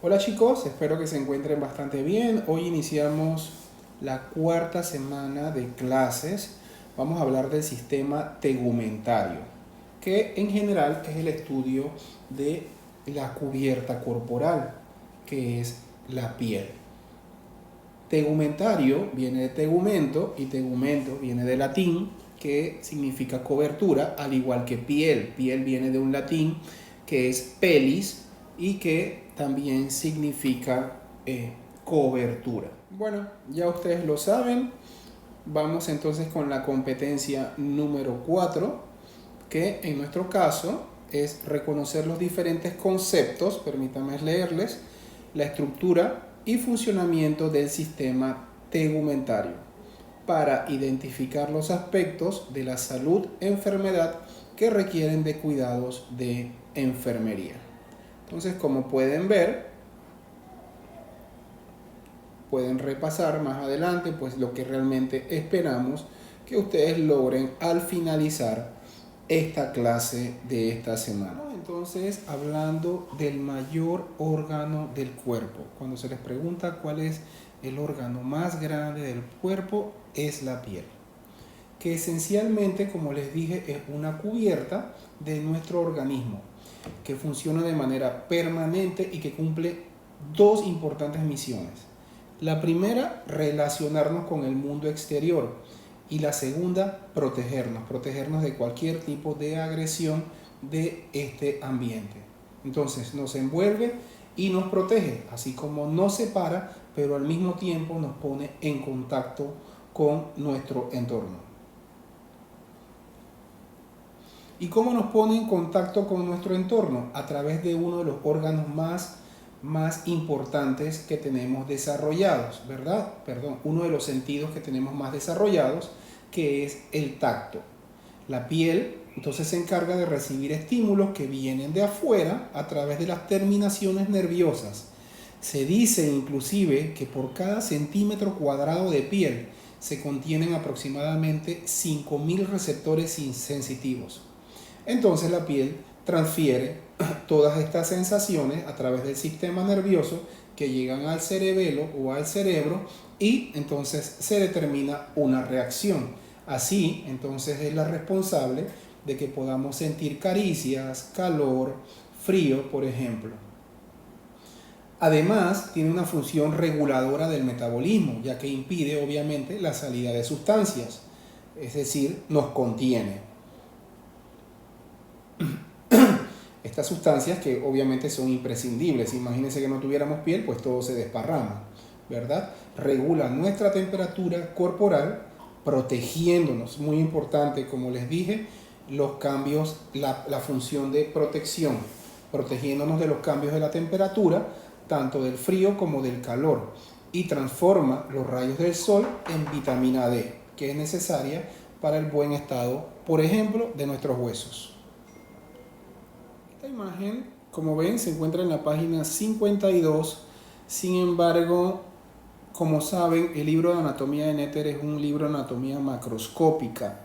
Hola chicos, espero que se encuentren bastante bien. Hoy iniciamos la cuarta semana de clases. Vamos a hablar del sistema tegumentario, que en general es el estudio de la cubierta corporal, que es la piel. Tegumentario viene de tegumento y tegumento viene de latín, que significa cobertura, al igual que piel. Piel viene de un latín que es pelis y que también significa cobertura. Bueno, ya ustedes lo saben. Vamos entonces con la competencia número 4, que en nuestro caso es reconocer los diferentes conceptos, permítanme leerles, la estructura y funcionamiento del sistema tegumentario para identificar los aspectos de la salud-enfermedad que requieren de cuidados de enfermería. Entonces, como pueden ver, pueden repasar más adelante pues lo que realmente esperamos que ustedes logren al finalizar esta clase de esta semana. Entonces, hablando del mayor órgano del cuerpo, cuando se les pregunta cuál es el órgano más grande del cuerpo, es la piel, que esencialmente, como les dije, es una cubierta de nuestro organismo, que funciona de manera permanente y que cumple dos importantes misiones. La primera, relacionarnos con el mundo exterior, y la segunda, protegernos de cualquier tipo de agresión de este ambiente. Entonces nos envuelve y nos protege, así como nos separa, pero al mismo tiempo nos pone en contacto con nuestro entorno. ¿Y cómo nos pone en contacto con nuestro entorno? A través de uno de los órganos más importantes que tenemos desarrollados, ¿verdad? Uno de los sentidos que tenemos más desarrollados, que es el tacto. La piel entonces se encarga de recibir estímulos que vienen de afuera a través de las terminaciones nerviosas. Se dice inclusive que por cada centímetro cuadrado de piel se contienen aproximadamente 5.000 receptores sensitivos. Entonces la piel transfiere todas estas sensaciones a través del sistema nervioso que llegan al cerebelo o al cerebro y entonces se determina una reacción. Así, entonces es la responsable de que podamos sentir caricias, calor, frío, por ejemplo. Además, tiene una función reguladora del metabolismo, ya que impide obviamente la salida de sustancias, es decir, nos contiene. Estas sustancias que obviamente son imprescindibles. Imagínense que no tuviéramos piel, pues todo se desparrama, ¿verdad? Regula nuestra temperatura corporal, protegiéndonos, muy importante, como les dije, los cambios, la función de protección, protegiéndonos de los cambios de la temperatura, tanto del frío como del calor, y transforma los rayos del sol en vitamina D, que es necesaria para el buen estado, por ejemplo, de nuestros huesos. Esta imagen, como ven, se encuentra en la página 52. Sin embargo, como saben, el libro de anatomía de Netter es un libro de anatomía macroscópica.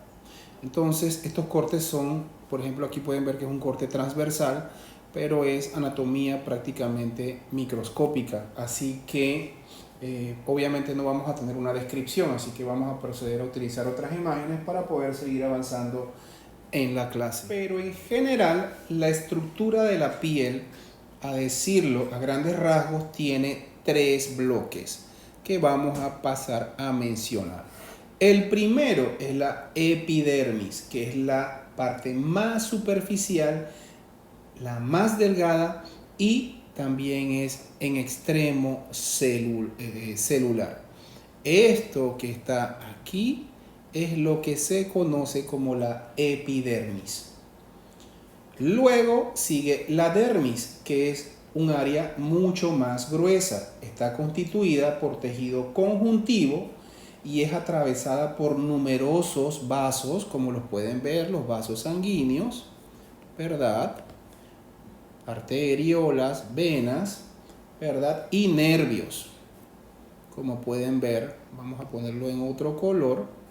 Entonces, estos cortes son, por ejemplo, aquí pueden ver que es un corte transversal, pero es anatomía prácticamente microscópica. Así que, obviamente no vamos a tener una descripción, así que vamos a proceder a utilizar otras imágenes para poder seguir avanzando en la clase. Pero en general, la estructura de la piel, a decirlo a grandes rasgos, tiene tres bloques que vamos a pasar a mencionar. El primero es la epidermis, que es la parte más superficial, la más delgada y también es en extremo celular. Esto que está aquí es lo que se conoce como la epidermis. Luego sigue la dermis, que es un área mucho más gruesa. Está constituida por tejido conjuntivo y es atravesada por numerosos vasos, como los pueden ver, los vasos sanguíneos, ¿verdad? Arteriolas, venas, ¿verdad? Y nervios. Como pueden ver, vamos a ponerlo en otro color.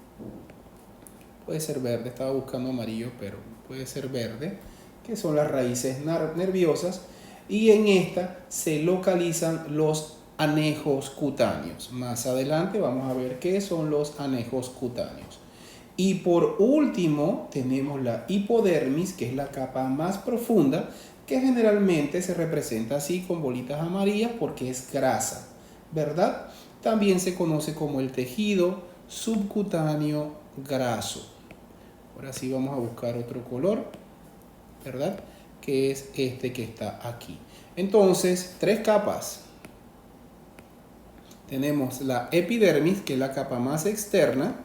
Puede ser verde, estaba buscando amarillo, pero puede ser verde, que son las raíces nerviosas. y en esta se localizan los anejos cutáneos. Más adelante vamos a ver qué son los anejos cutáneos. Y por último tenemos la hipodermis, que es la capa más profunda, que generalmente se representa así con bolitas amarillas porque es grasa, ¿verdad? También se conoce como el tejido subcutáneo graso. Ahora sí vamos a buscar otro color, ¿verdad? Que es este que está aquí. Entonces, tres capas. Tenemos la epidermis, que es la capa más externa,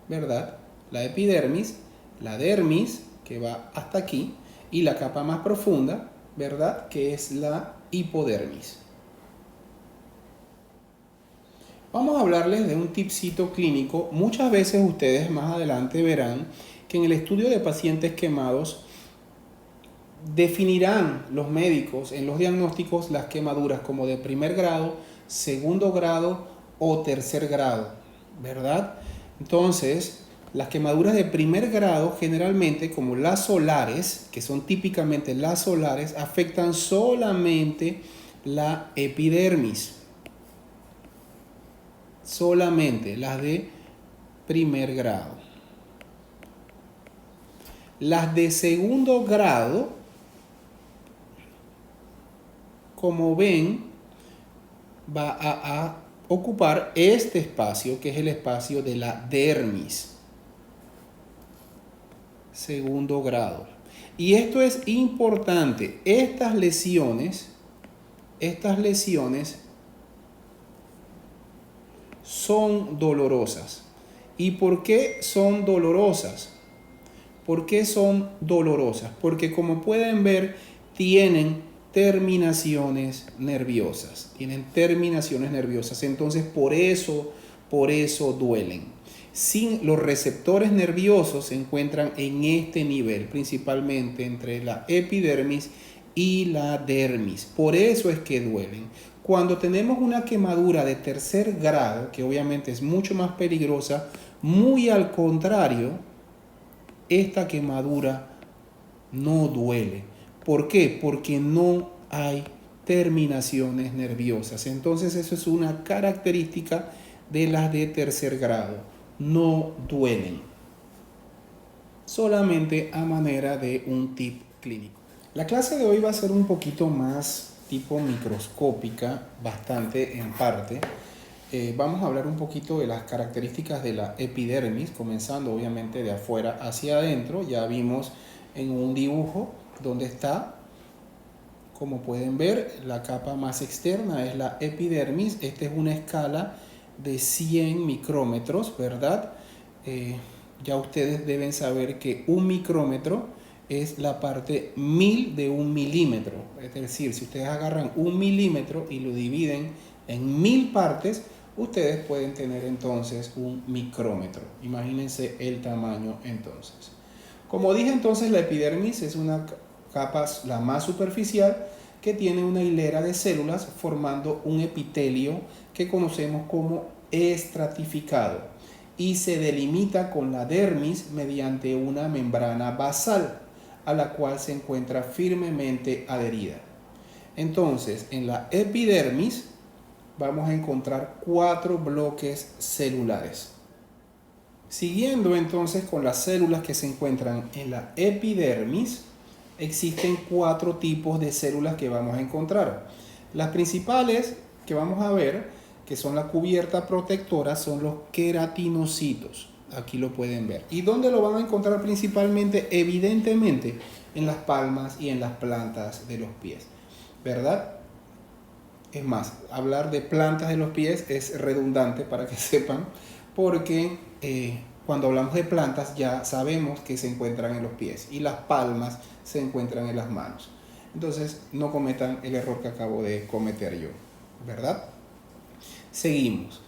¿verdad? La epidermis, la dermis, que va hasta aquí, y la capa más profunda, ¿verdad? Que es la hipodermis. Vamos a hablarles de un tipcito clínico. Muchas veces ustedes más adelante verán que en el estudio de pacientes quemados definirán los médicos en los diagnósticos las quemaduras como de primer grado, segundo grado o tercer grado, ¿verdad? Entonces, las quemaduras de primer grado generalmente, como las solares, que son típicamente las solares, afectan solamente la epidermis. Solamente las de primer grado. Las de segundo grado, como ven, va a ocupar este espacio, que es el espacio de la dermis. Segundo grado. Y esto es importante. Estas lesiones son dolorosas. ¿Y por qué son dolorosas? ¿Por qué son dolorosas? Porque como pueden ver, tienen terminaciones nerviosas. Tienen terminaciones nerviosas. Entonces, por eso duelen. Sin los receptores nerviosos se encuentran en este nivel, principalmente entre la epidermis y la dermis. Por eso es que duelen. Cuando tenemos una quemadura de tercer grado, que obviamente es mucho más peligrosa, muy al contrario, esta quemadura no duele. ¿Por qué? Porque no hay terminaciones nerviosas. Entonces eso es una característica de las de tercer grado. No duelen. Solamente a manera de un tip clínico. La clase de hoy va a ser un poquito más tipo microscópica, bastante en parte. Vamos a hablar un poquito de las características de la epidermis, comenzando obviamente de afuera hacia adentro. Ya vimos en un dibujo donde está, como pueden ver, la capa más externa es la epidermis. Esta es una escala de 100 micrómetros, ¿verdad? Ya ustedes deben saber que un micrómetro es la parte 1000 de un milímetro. Es decir, si ustedes agarran un milímetro y lo dividen en 1000 partes, ustedes pueden tener entonces un micrómetro. Imagínense el tamaño entonces. Como dije entonces, la epidermis es una capa, la más superficial, que tiene una hilera de células formando un epitelio que conocemos como estratificado y se delimita con la dermis mediante una membrana basal a la cual se encuentra firmemente adherida. Entonces, en la epidermis vamos a encontrar 4 bloques celulares. Siguiendo entonces con las células que se encuentran en la epidermis, existen 4 tipos de células que vamos a encontrar. Las principales que vamos a ver, que son la cubierta protectora, son los queratinocitos. Aquí lo pueden ver. ¿Y dónde lo van a encontrar principalmente? Evidentemente en las palmas y en las plantas de los pies, ¿verdad? Es más, hablar de plantas de los pies es redundante para que sepan, porque cuando hablamos de plantas ya sabemos que se encuentran en los pies y las palmas se encuentran en las manos. Entonces no cometan el error que acabo de cometer yo, ¿verdad? Seguimos.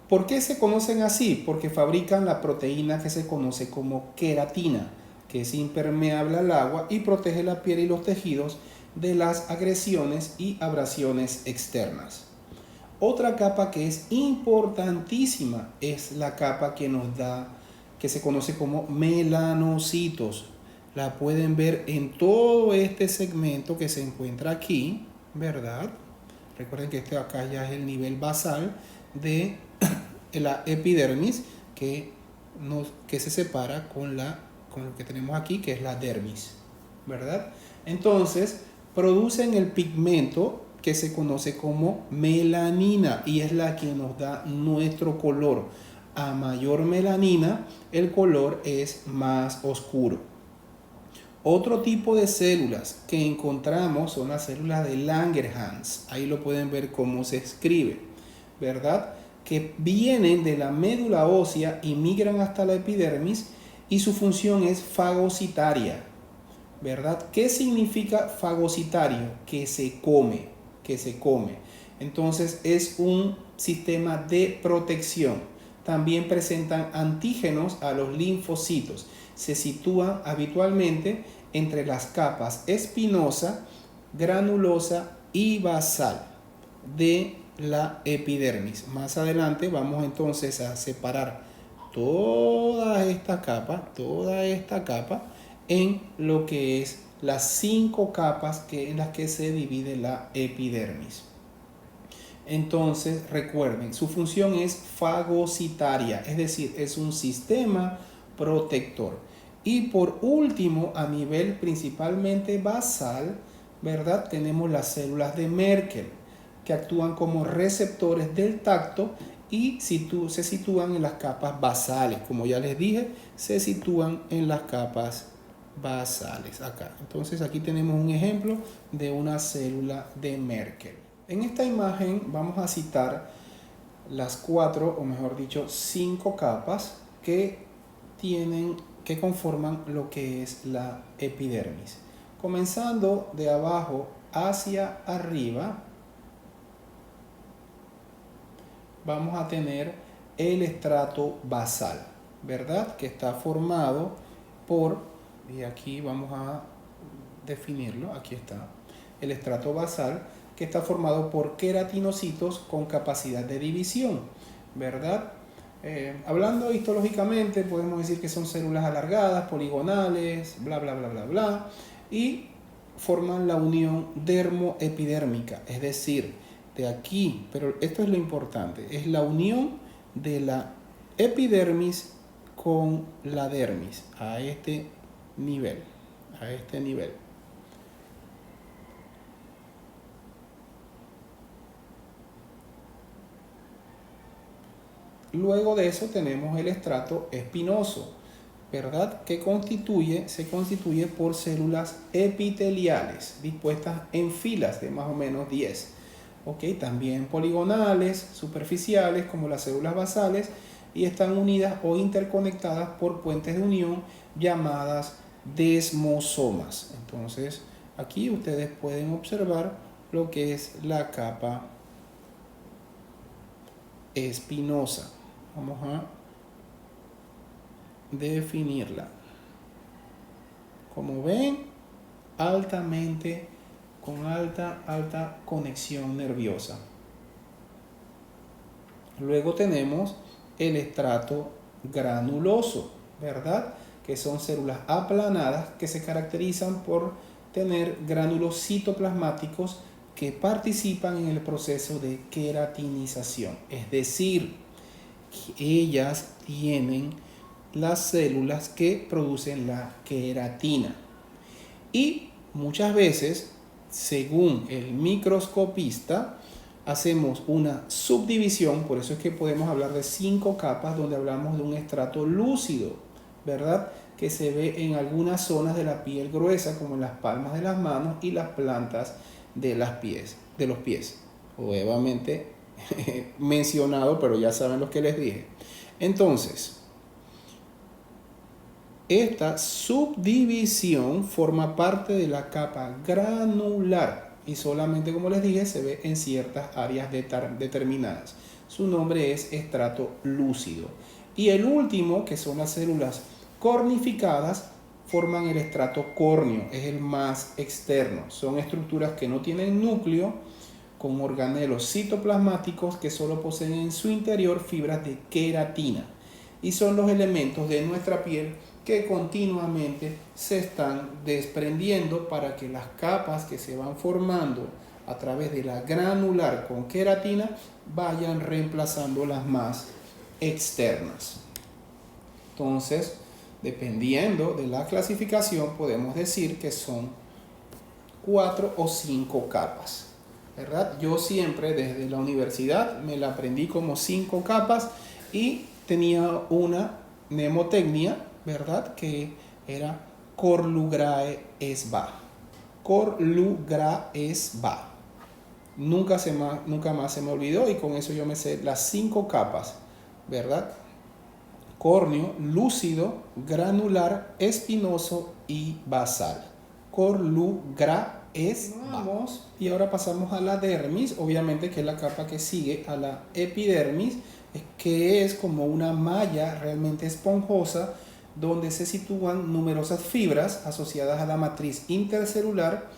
¿Por qué se conocen así? Porque fabrican la proteína que se conoce como queratina, que es impermeable al agua y protege la piel y los tejidos de las agresiones y abrasiones externas. Otra capa que es importantísima es la capa que nos da, que se conoce como melanocitos, la pueden ver en todo este segmento que se encuentra aquí, ¿verdad? Recuerden que este acá ya es el nivel basal de la epidermis que se separa con lo que tenemos aquí, que es la dermis, ¿verdad? Entonces, producen el pigmento que se conoce como melanina y es la que nos da nuestro color. A mayor melanina, el color es más oscuro. Otro tipo de células que encontramos son las células de Langerhans. Ahí lo pueden ver cómo se escribe, ¿verdad? Que vienen de la médula ósea y migran hasta la epidermis y su función es fagocitaria, ¿verdad? ¿Qué significa fagocitario? Que se come, que se come. Entonces es un sistema de protección. También presentan antígenos a los linfocitos. Se sitúan habitualmente entre las capas espinosa, granulosa y basal de la epidermis. Más adelante vamos entonces a separar toda esta capa en lo que es las 5 capas en las que se divide la epidermis. Entonces, recuerden, su función es fagocitaria, es decir, es un sistema protector. Y por último, a nivel principalmente basal, ¿verdad? Tenemos las células de Merkel, que actúan como receptores del tacto y se sitúan en las capas basales. Como ya les dije, se sitúan en las capas basales acá. Entonces aquí tenemos un ejemplo de una célula de Merkel. En esta imagen vamos a citar las 4, o mejor dicho, 5 capas que conforman lo que es la epidermis. Comenzando de abajo hacia arriba, vamos a tener el estrato basal, ¿verdad? Que está formado por, y aquí vamos a definirlo, aquí está, el estrato basal, que está formado por queratinocitos con capacidad de división, ¿verdad? Hablando histológicamente, podemos decir que son células alargadas, poligonales, bla, bla, bla, bla, bla, y forman la unión dermoepidérmica, es decir, de aquí, pero esto es lo importante, es la unión de la epidermis con la dermis, a este nivel, Luego de eso tenemos el estrato espinoso, ¿verdad? Que se constituye por células epiteliales dispuestas en filas de más o menos 10. ¿Ok? También poligonales, superficiales como las células basales y están unidas o interconectadas por puentes de unión llamadas desmosomas. Entonces aquí ustedes pueden observar lo que es la capa espinosa. Vamos a definirla. Como ven, con alta conexión nerviosa. Luego tenemos el estrato granuloso, ¿verdad? Que son células aplanadas que se caracterizan por tener gránulos citoplasmáticos que participan en el proceso de queratinización. Es decir, que ellas tienen las células que producen la queratina. Y muchas veces, según el microscopista, hacemos una subdivisión, por eso es que podemos hablar de 5 capas donde hablamos de un estrato lúcido, ¿verdad? Que se ve en algunas zonas de la piel gruesa, como en las palmas de las manos y las plantas de los pies. Obviamente mencionado, pero ya saben lo que les dije. Entonces, esta subdivisión forma parte de la capa granular y solamente, como les dije, se ve en ciertas áreas determinadas. Su nombre es estrato lúcido. Y el último, que son las células cornificadas, forman el estrato córneo, es el más externo. Son estructuras que no tienen núcleo, con organelos citoplasmáticos que solo poseen en su interior fibras de queratina. y son los elementos de nuestra piel que continuamente se están desprendiendo para que las capas que se van formando a través de la granular con queratina vayan reemplazando las más externas. Entonces, dependiendo de la clasificación, podemos decir que son 4 o 5 capas, ¿verdad? Yo siempre desde la universidad me la aprendí como 5 capas y tenía una mnemotecnia, ¿verdad? Que era Corlugrae-Sva. Corlugrae-Sva. Nunca más se me olvidó y con eso yo me sé las 5 capas, ¿verdad? Córneo, lúcido, granular, espinoso y basal. Corlugrae-Sva. Y ahora pasamos a la dermis, obviamente que es la capa que sigue a la epidermis, que es como una malla realmente esponjosa donde se sitúan numerosas fibras asociadas a la matriz intercelular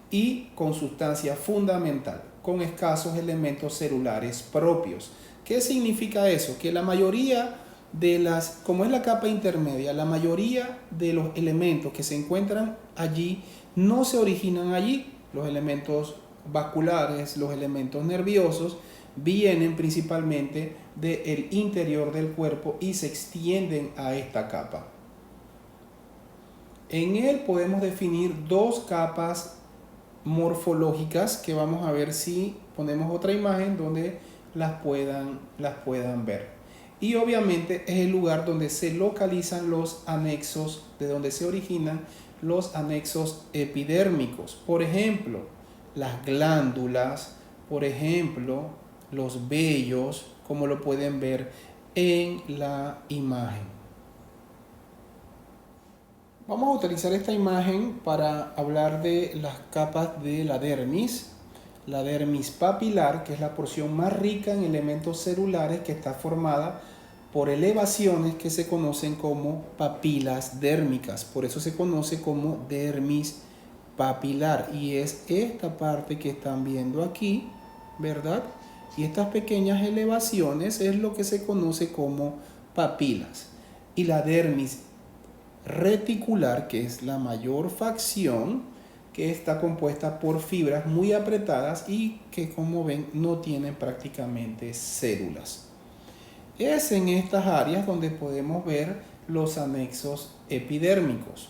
y con sustancia fundamental, con escasos elementos celulares propios. ¿Qué significa eso? Que la mayoría de las, como es la capa intermedia, la mayoría de los elementos que se encuentran allí no se originan allí. Los elementos vasculares, los elementos nerviosos, vienen principalmente del interior del cuerpo y se extienden a esta capa. En él podemos definir 2 capas morfológicas que vamos a ver si ponemos otra imagen donde las puedan ver. Y obviamente es el lugar donde se localizan los anexos, de donde se originan los anexos epidérmicos. Por ejemplo, las glándulas, por ejemplo, los vellos, como lo pueden ver en la imagen. Vamos a utilizar esta imagen para hablar de las capas de la dermis papilar, que es la porción más rica en elementos celulares, que está formada por elevaciones que se conocen como papilas dérmicas. Por eso se conoce como dermis papilar. Y es esta parte que están viendo aquí, ¿verdad? Y estas pequeñas elevaciones es lo que se conoce como papilas. Y la dermis reticular, que es la mayor facción, que está compuesta por fibras muy apretadas y que, como ven, no tienen prácticamente células. Es en estas áreas donde podemos ver los anexos epidérmicos.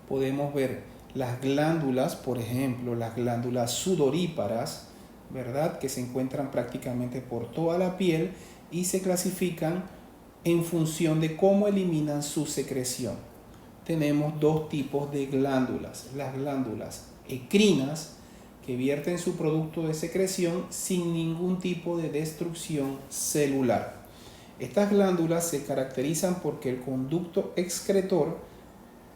Podemos ver las glándulas, por ejemplo, las glándulas sudoríparas, ¿verdad? Que se encuentran prácticamente por toda la piel y se clasifican en función de cómo eliminan su secreción. Tenemos 2 tipos de glándulas. Las glándulas ecrinas, que vierten su producto de secreción sin ningún tipo de destrucción celular. Estas glándulas se caracterizan porque el conducto excretor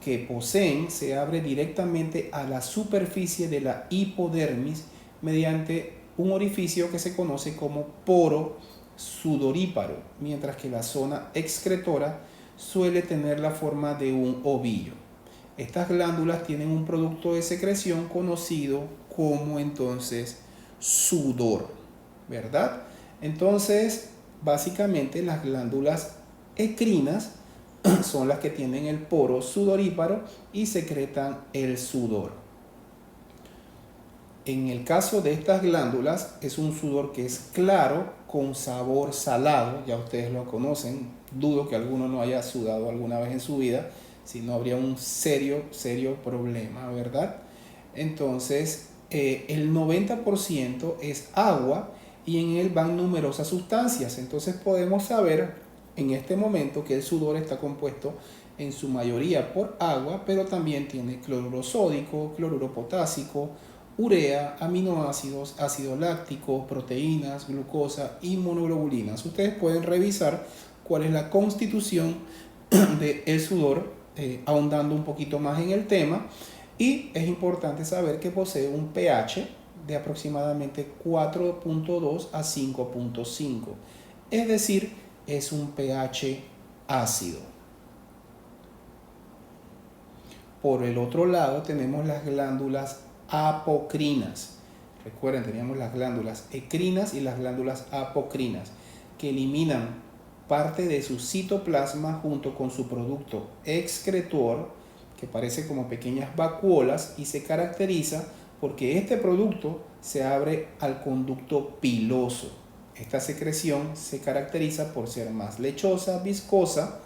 que poseen se abre directamente a la superficie de la hipodermis mediante un orificio que se conoce como poro sudoríparo, mientras que la zona excretora suele tener la forma de un ovillo. Estas glándulas tienen un producto de secreción conocido como entonces sudor, ¿verdad? Entonces, básicamente las glándulas ecrinas son las que tienen el poro sudoríparo y secretan el sudor. En el caso de estas glándulas es un sudor que es claro con sabor salado, ya ustedes lo conocen, dudo que alguno no haya sudado alguna vez en su vida, si no habría un serio problema, ¿verdad? Entonces, el 90% es agua y en él van numerosas sustancias. Entonces podemos saber en este momento que el sudor está compuesto en su mayoría por agua, pero también tiene cloruro sódico, cloruro potásico, urea, aminoácidos, ácido láctico, proteínas, glucosa y monoglobulinas. Ustedes pueden revisar cuál es la constitución del sudor, ahondando un poquito más en el tema. Y es importante saber que posee un pH de aproximadamente 4.2 a 5.5. Es decir, es un pH ácido. Por el otro lado tenemos las glándulas apocrinas. Recuerden, teníamos las glándulas ecrinas y las glándulas apocrinas, que eliminan parte de su citoplasma junto con su producto excretor, que parece como pequeñas vacuolas y se caracteriza porque este producto se abre al conducto piloso. Esta secreción se caracteriza por ser más lechosa, viscosa,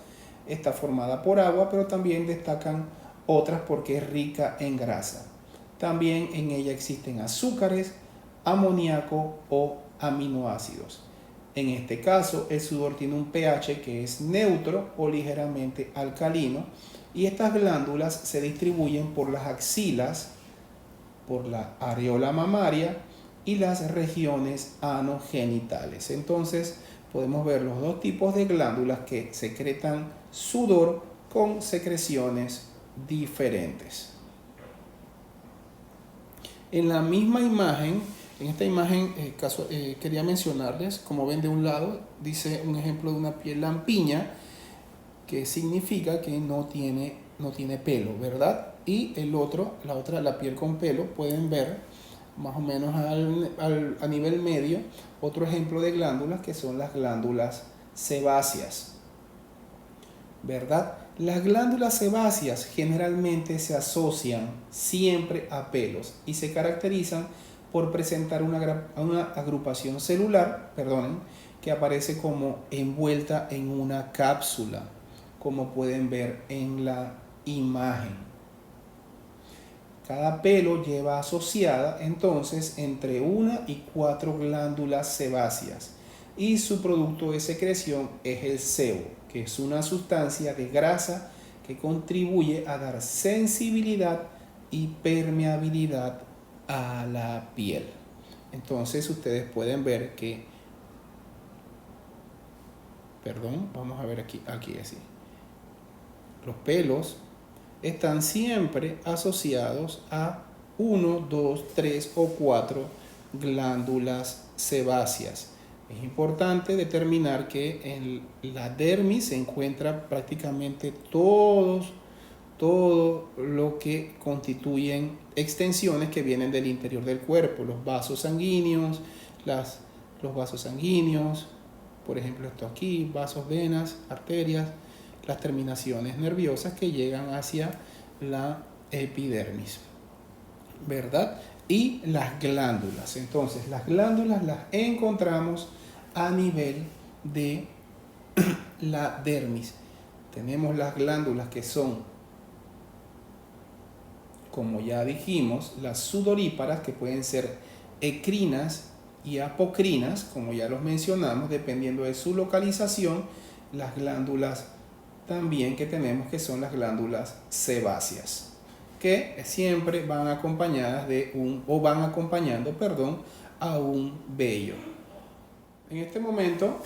está formada por agua, pero también destacan otras porque es rica en grasa. También en ella existen azúcares, amoníaco o aminoácidos. En este caso, el sudor tiene un pH que es neutro o ligeramente alcalino y estas glándulas se distribuyen por las axilas, por la areola mamaria y las regiones anogenitales. Entonces, podemos ver los dos tipos de glándulas que secretan sudor con secreciones diferentes. En la misma imagen, en esta imagen quería mencionarles, como ven de un lado, dice un ejemplo de una piel lampiña, que significa que no tiene pelo, ¿verdad? Y la piel con pelo, pueden ver más o menos a nivel medio, otro ejemplo de glándulas que son las glándulas sebáceas, ¿verdad? Las glándulas sebáceas generalmente se asocian siempre a pelos y se caracterizan por presentar una agrupación celular, que aparece como envuelta en una cápsula, como pueden ver en la imagen. Cada pelo lleva asociada entonces entre 1 y 4 glándulas sebáceas y su producto de secreción es el sebo, que es una sustancia de grasa que contribuye a dar sensibilidad y permeabilidad a la piel. Entonces ustedes pueden ver que, vamos a ver aquí así. Los pelos están siempre asociados a 1, 2, 3 o 4 glándulas sebáceas. Es importante determinar que en la dermis se encuentra prácticamente todo lo que constituyen extensiones que vienen del interior del cuerpo, los vasos sanguíneos, por ejemplo esto aquí, vasos, venas, arterias, las terminaciones nerviosas que llegan hacia la epidermis, ¿verdad? Y las glándulas. Entonces, las glándulas las encontramos a nivel de la dermis. Tenemos las glándulas que son, como ya dijimos, las sudoríparas, que pueden ser ecrinas y apocrinas, como ya los mencionamos, dependiendo de su localización. Las glándulas también que tenemos, que son las glándulas sebáceas, que siempre van acompañadas van acompañando a un vello. En este momento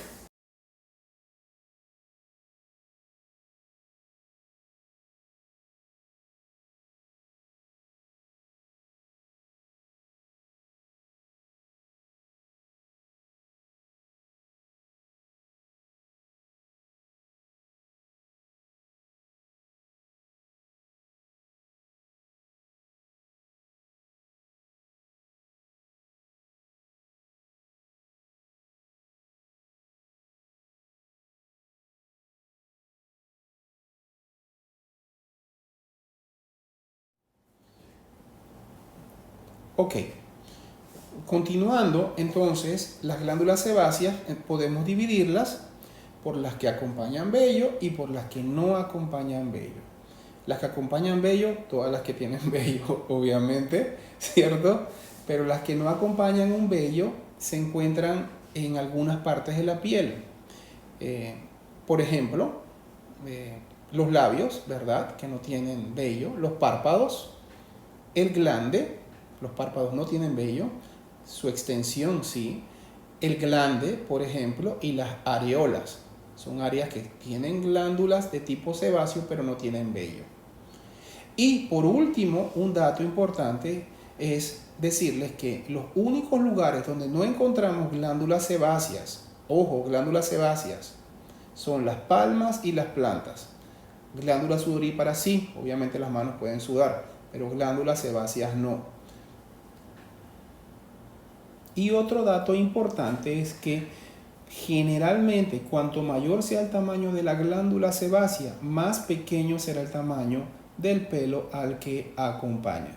continuando, entonces, las glándulas sebáceas podemos dividirlas por las que acompañan vello y por las que no acompañan vello. Las que acompañan vello, todas las que tienen vello, obviamente, ¿cierto? Pero las que no acompañan un vello se encuentran en algunas partes de la piel. Por ejemplo, los labios, ¿verdad? Que no tienen vello, los párpados, el glande. Los párpados no tienen vello, su extensión sí. El glande, por ejemplo, y las areolas. Son áreas que tienen glándulas de tipo sebáceo, pero no tienen vello. Y por último, un dato importante es decirles que los únicos lugares donde no encontramos glándulas sebáceas, ojo, glándulas sebáceas, son las palmas y las plantas. Glándulas sudoríparas sí, obviamente las manos pueden sudar, pero glándulas sebáceas no. Y otro dato importante es que Generalmente, cuanto mayor sea el tamaño de la glándula sebácea, más pequeño será el tamaño del pelo al que acompaña.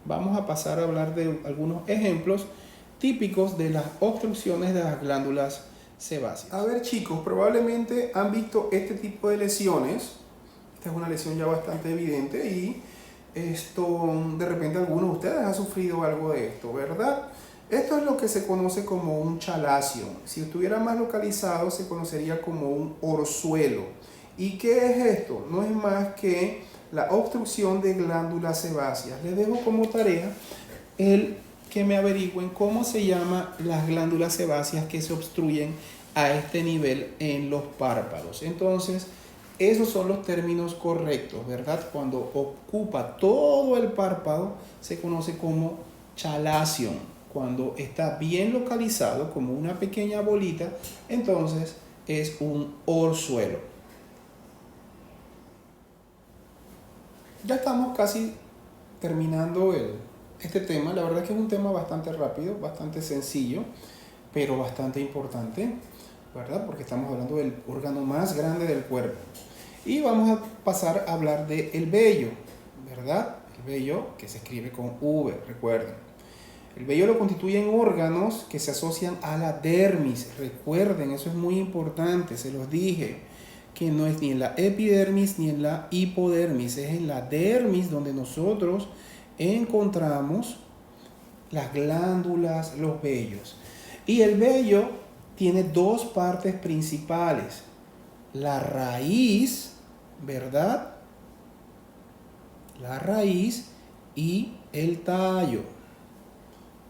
Vamos a pasar a hablar de algunos ejemplos típicos de las obstrucciones de las glándulas sebáceas. A ver, chicos, probablemente han visto este tipo de lesiones. Esta es una lesión ya bastante evidente y de repente algunos de ustedes han sufrido algo de esto, ¿verdad? Esto es lo que se conoce como un chalacio. Si estuviera más localizado, se conocería como un orzuelo. ¿Y qué es esto? No es más que la obstrucción de glándulas sebáceas. Les dejo como tarea el que me averigüen cómo se llaman las glándulas sebáceas que se obstruyen a este nivel en los párpados. Entonces, esos son los términos correctos, ¿verdad? Cuando ocupa todo el párpado, se conoce como chalación. Cuando está bien localizado, como una pequeña bolita, entonces es un orzuelo. Ya estamos casi terminando este tema. La verdad es que es un tema bastante rápido, bastante sencillo, pero bastante importante, ¿verdad? Porque estamos hablando del órgano más grande del cuerpo. Y vamos a pasar a hablar del vello, ¿verdad? El vello que se escribe con V, recuerden. El vello lo constituyen órganos que se asocian a la dermis. Recuerden, eso es muy importante, se los dije, que no es ni en la epidermis ni en la hipodermis, es en la dermis donde nosotros encontramos las glándulas, los vellos. Y el vello tiene dos partes principales, la raíz, ¿verdad? La raíz y el tallo,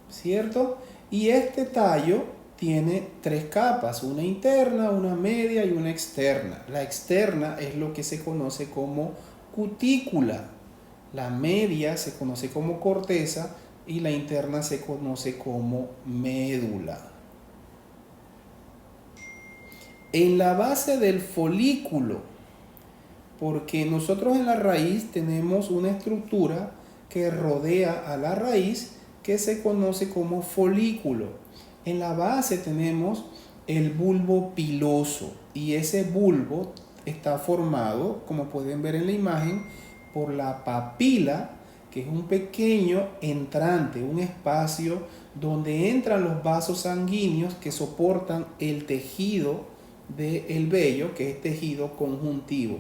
¿cierto? Y este tallo tiene tres capas, una interna, una media y una externa. La externa es lo que se conoce como cutícula, la media se conoce como corteza y la interna se conoce como médula. En la base del folículo, porque nosotros en la raíz tenemos una estructura que rodea a la raíz que se conoce como folículo. En la base tenemos el bulbo piloso y ese bulbo está formado, como pueden ver en la imagen, por la papila, que es un pequeño entrante, un espacio donde entran los vasos sanguíneos que soportan el tejido del vello, que es tejido conjuntivo.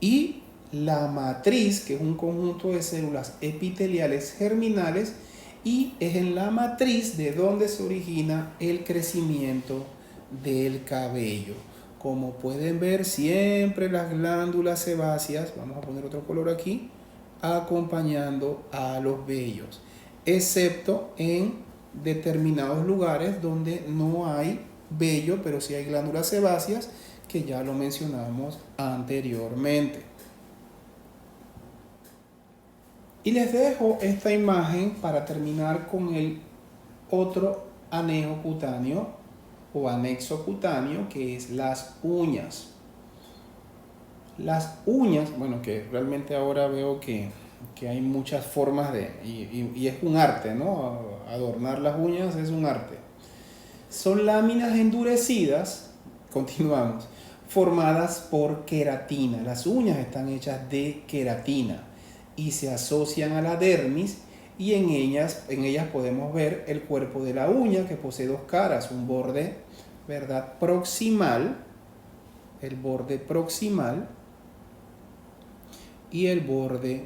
Y la matriz, que es un conjunto de células epiteliales germinales, y es en la matriz de donde se origina el crecimiento del cabello. Como pueden ver, siempre las glándulas sebáceas, vamos a poner otro color aquí, acompañando a los vellos, excepto en determinados lugares donde no hay vello, pero sí hay glándulas sebáceas, que ya lo mencionamos anteriormente. Y les dejo esta imagen para terminar con el otro anejo cutáneo o anexo cutáneo, que es las uñas. Las uñas, bueno, que realmente ahora veo que hay muchas formas y es un arte, ¿no? Adornar las uñas es un arte. Son láminas endurecidas, continuamos, formadas por queratina. Las uñas están hechas de queratina y se asocian a la dermis, y en ellas podemos ver el cuerpo de la uña, que posee dos caras, un borde, ¿verdad?, proximal, el borde proximal y el borde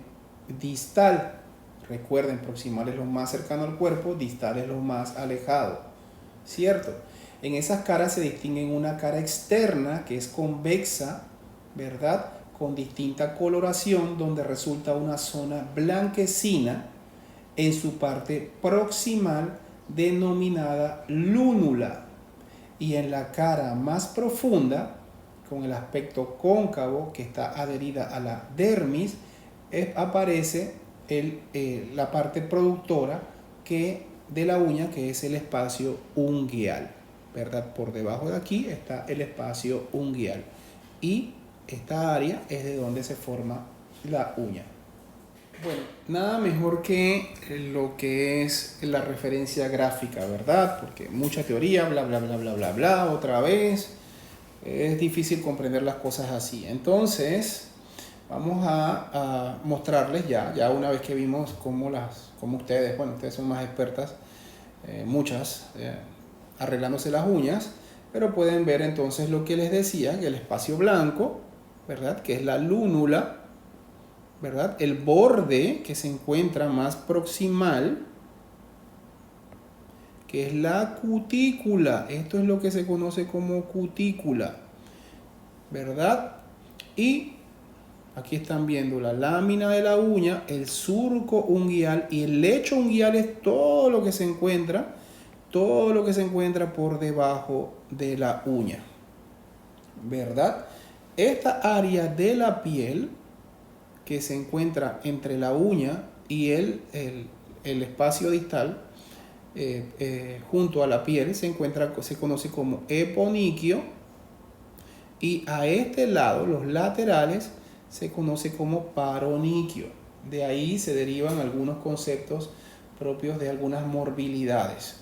distal. Recuerden, proximal es lo más cercano al cuerpo, distal es lo más alejado, ¿cierto? En esas caras se distinguen una cara externa que es convexa, ¿verdad?, con distinta coloración, donde resulta una zona blanquecina en su parte proximal denominada lúnula, y en la cara más profunda, con el aspecto cóncavo que está adherida a la dermis, aparece la parte productora de la uña, que es el espacio unguial, ¿verdad? Por debajo de aquí está el espacio unguial y esta área es de donde se forma la uña. Bueno, nada mejor que lo que es la referencia gráfica, ¿verdad? Porque mucha teoría, bla, bla, bla, bla, bla, bla, otra vez. Es difícil comprender las cosas así. Entonces, vamos a mostrarles ya una vez que vimos cómo ustedes, bueno, ustedes son más expertas, muchas, arreglándose las uñas, pero pueden ver entonces lo que les decía, que el espacio blanco, ¿verdad? Que es la lúnula, ¿verdad? El borde que se encuentra más proximal, que es la cutícula. Esto es lo que se conoce como cutícula, ¿verdad? Y aquí están viendo la lámina de la uña, el surco unguial, y el lecho unguial es todo lo que se encuentra, por debajo de la uña, ¿verdad? Esta área de la piel que se encuentra entre la uña y el espacio distal, junto a la piel, se conoce como eponiquio, y a este lado, los laterales, se conoce como paroniquio. De ahí se derivan algunos conceptos propios de algunas morbilidades.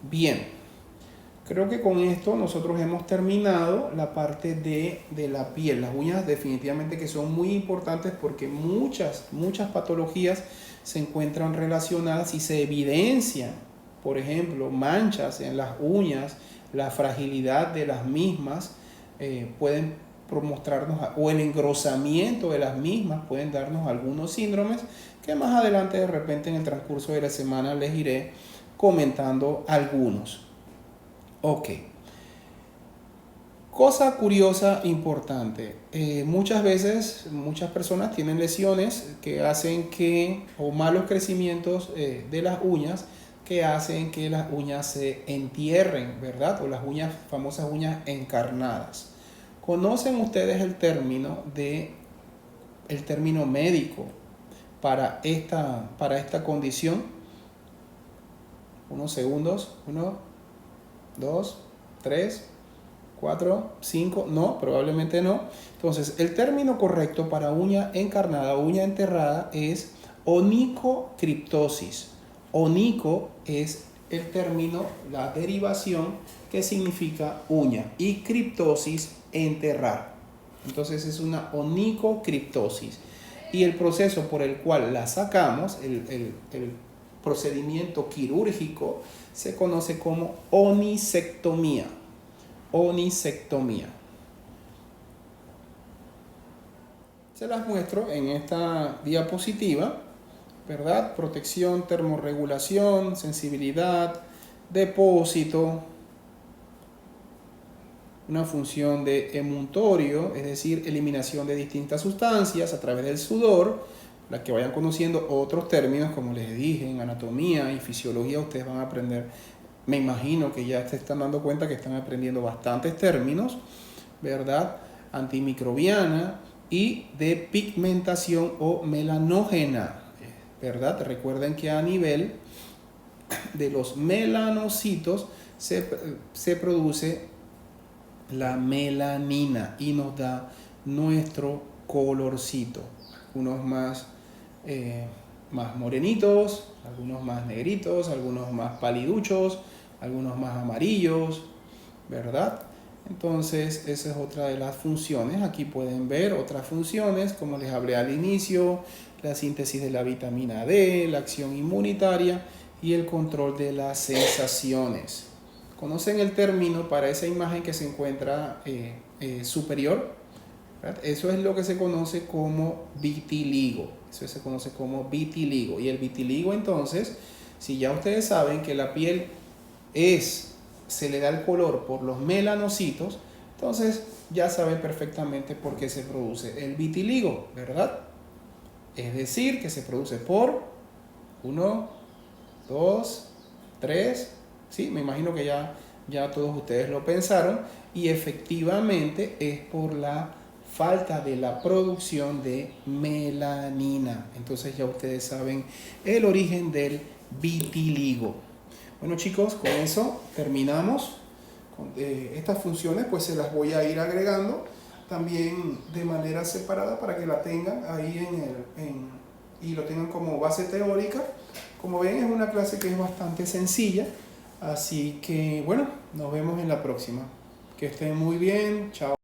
Bien, creo que con esto nosotros hemos terminado la parte de la piel. Las uñas definitivamente que son muy importantes porque muchas patologías se encuentran relacionadas y se evidencian. Por ejemplo, manchas en las uñas, la fragilidad de las mismas pueden mostrarnos, o el engrosamiento de las mismas pueden darnos algunos síndromes que más adelante de repente en el transcurso de la semana les iré comentando algunos. Ok. Cosa curiosa, importante. Muchas veces, muchas personas tienen lesiones que hacen o malos crecimientos de las uñas que hacen que las uñas se entierren, ¿verdad? O las famosas uñas encarnadas. ¿Conocen ustedes el término médico para esta condición? Unos segundos. 1, 2, 3, 4, 5. No, probablemente no. Entonces, el término correcto para uña encarnada o uña enterrada es onicocriptosis. Onico es el término, la derivación que significa uña, y criptosis, enterrar. Entonces es una onicocriptosis. Y el proceso por el cual la sacamos, el procedimiento quirúrgico, se conoce como onisectomía. Onisectomía. Se las muestro en esta diapositiva, ¿verdad? Protección, termorregulación, sensibilidad, depósito, una función de emuntorio, es decir, eliminación de distintas sustancias a través del sudor, para que vayan conociendo otros términos, como les dije, en anatomía y fisiología ustedes van a aprender, me imagino que ya se están dando cuenta que están aprendiendo bastantes términos, ¿verdad? Antimicrobiana y de pigmentación o melanógena, ¿verdad? Recuerden que a nivel de los melanocitos se produce la melanina y nos da nuestro colorcito. Algunos más morenitos, algunos más negritos, algunos más paliduchos, algunos más amarillos, ¿verdad? Entonces, esa es otra de las funciones. Aquí pueden ver otras funciones, como les hablé al inicio, la síntesis de la vitamina D, la acción inmunitaria y el control de las sensaciones. ¿Conocen el término para esa imagen que se encuentra superior? ¿Verdad? Eso es lo que se conoce como vitiligo. Eso se conoce como vitiligo. Y el vitiligo, entonces, si ya ustedes saben que la piel se le da el color por los melanocitos, entonces ya saben perfectamente por qué se produce el vitiligo, ¿verdad? Es decir, que se produce por 1, 2, 3, sí, me imagino que ya todos ustedes lo pensaron, y efectivamente es por la falta de la producción de melanina. Entonces ya ustedes saben el origen del vitiligo. Bueno, chicos, con eso terminamos. Estas funciones pues se las voy a ir agregando también de manera separada para que la tengan ahí y lo tengan como base teórica. Como ven, es una clase que es bastante sencilla, así que bueno, nos vemos en la próxima. Que estén muy bien, chao.